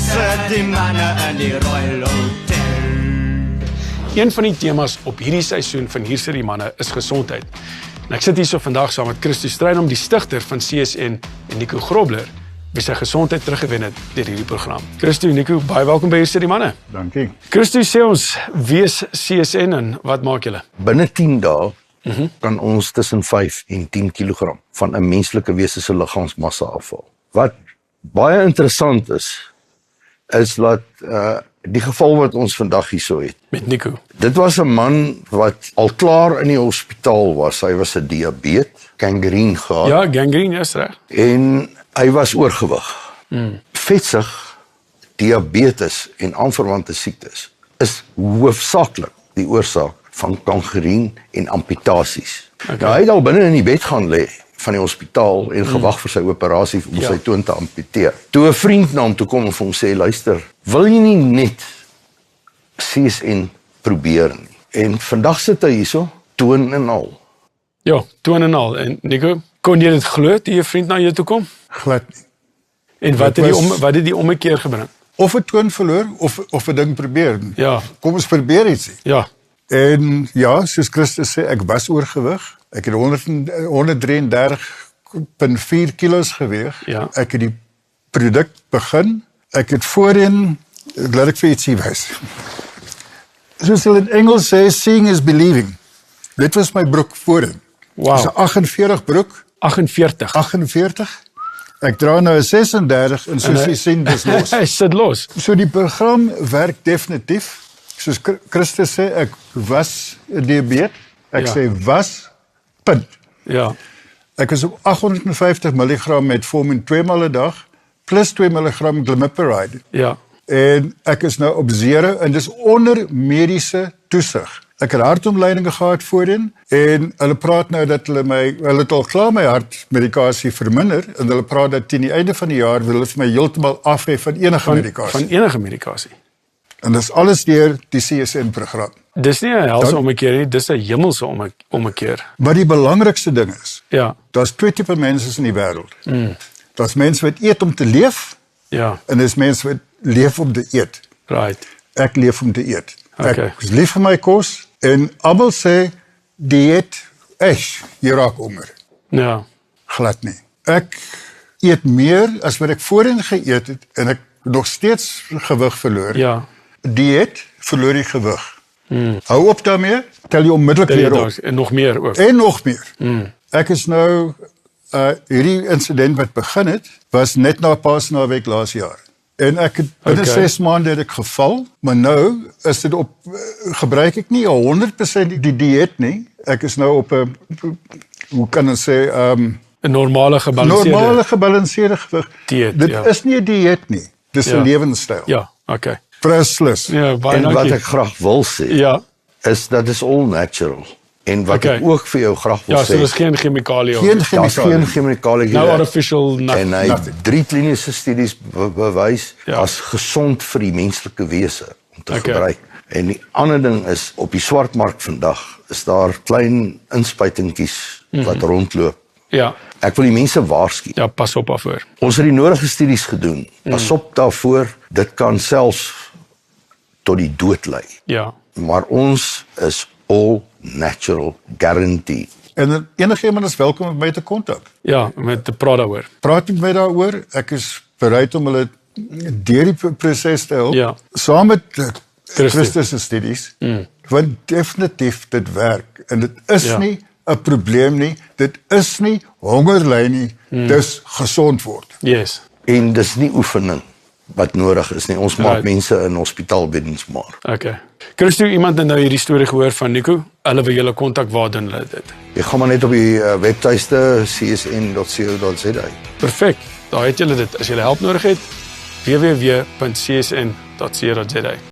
sit die manne in die Royal Hotel. Een van die temas op hierdie seisoen van Hier sit die manne is gesondheid. En ek sit hierso vandag saam met Christo Strydom, die stigter van CSN, en Nico Grobler, wie sy gesondheid teruggewen het deur hierdie program. Christo, Nico, baie welkom by Hier sit die manne. Dankie. Christo, sê ons, wie is CSN en wat maak julle? Binne 10 dae kan ons tussen 5 en 10 kg van 'n menslike wese se liggaamsmassa afval. Wat baie interessant is dat die geval wat ons vandag hierso het. Met Nico. Dit was 'n man wat al klaar in die hospitaal was. Hy was 'n diabetes, gangreen gehad. Ja, gangrene, is reg. En hy was oorgewig. Vetsig, diabetes en aanverwante siektes is hoofsaaklik die oorsaak van gangreen en amputasies. Okay. Nou, hy het al binne in die bed gaan lê van die hospitaal en gewag vir sy operasie om sy toon te amputeer. Toe 'n vriend na hom toe kom en vir hom sê, luister, wil jy nie net CSN probeer nie? En vandag sit hy hierso, toon en al. Ja, toon en al. En Nico, kon jy dit glo toe jou vriend na jou toe kom? Glad nie. En wat het die ommekeer gebring? Of 'n toon verloor, of 'n ding probeer. Ja. Kom ons probeer ietsie. Ja. En ja, soos Christus sê, ek was oorgewig. Ek het 133,4 kilos geweeg. Ja. Ek het die produk begin. Ek het voorheen, laat ek vir ietsie wys. Soos hulle in Engels sê, seeing is believing. Dit was my broek voorheen. Wow. Dis 'n 48 broek. 48. 48. Ek dra nou 'n 36 en soos jy sien, dis los. Hy sit los. So die program werk definitief. Soos Christus sê, ek was 'n diabetes. Ek Ja. sê was, punt. Ja. Ek is op 850 mg metformin 2 maal 'n dag, plus 2 mg glimepiride. Ja. En ek is nou op 0 en dis onder mediese toesig. Ek het hartomleidinge gehad voorheen en hulle praat nou dat hulle het al klaar my hartmedikasie verminder en hulle praat dat teen die einde van die jaar wil hulle vir my heeltemal afhef van enige medikasie. Van enige medikasie. En dis alles deur die CSN-program. Dis nie 'n helse ommekeer nie, dis 'n hemelse ommekeer. Maar die belangrikste ding is, Ja. daar's 2 tipe mense in die wêreld. Daar's mense wat eet om te leef Ja. en dis mense wat leef om te eet. Right. Ek leef om te eet. Okay. Ek is lief vir my kos en almal sê dieet, jy raak honger. Ja. Glad nie. Ek eet meer as wat ek voorheen geëet het en ek nog steeds gewig verloor. Ja. Dieet verloor jy gewig. Hou op daarmee, tel jy onmiddellik weer op. En nog meer ook. En nog meer. Ek is nou hierdie insident wat begin het was net na Paasnaweek laas jaar. En ek het binne 6 maande het ek geval, maar nou is dit op gebruik ek nie 100% die dieet nie. Ek is nou op 'n hoe kan ons sê 'n normale gebalanseerde gewig. Dieet, Dit ja. is nie 'n dieet nie. Dis 'n lewenstyl. Ja, okay. Presies. Ja, baie En wat dankie. ek graag wil sê, Ja. is dat is all natural. En wat Okay. ek ook vir jou graag wil Ja, so sê, dis geen chemikalie. Geen daar's chemikalie. geen chemikalie No artificial nothing. en hy het 3 kliniese studies bewys Ja. as gesond vir die menslike wese om te Okay. gebruik. En die ander ding is, op die swartmark vandag is daar klein inspuitingkies wat rondloop. Ja. Ek wil die mense waarsku. Ja, pas op daarvoor. Ons het die nodige studies gedoen. Pas op daarvoor, dit kan selfs tot die dood lei. Ja. Maar ons is all natural, guaranteed. En enigiemand is welkom om my te kontak. Ja, met te praat daaroor. Praat met my daaroor. Ek is bereid om hulle deur die proses te help. Ja. Saam met Christus se studies. Want definitief dit werk en dit is Ja. nie 'n probleem nie. Dit is nie hongerly nie. Dis gesond word. Yes. En dis nie oefening wat nodig is nie. Ons maak Right. mense in hospitaalbeddens maar. Okay. Christo, iemand het nou hierdie storie gehoor van Nico. Hulle wil julle kontak, waar doen hulle dit? Jy gaan maar net op die webtuiste csn.co.za. Perfek. Daar het julle dit. As jy help nodig het, www.csn.co.za.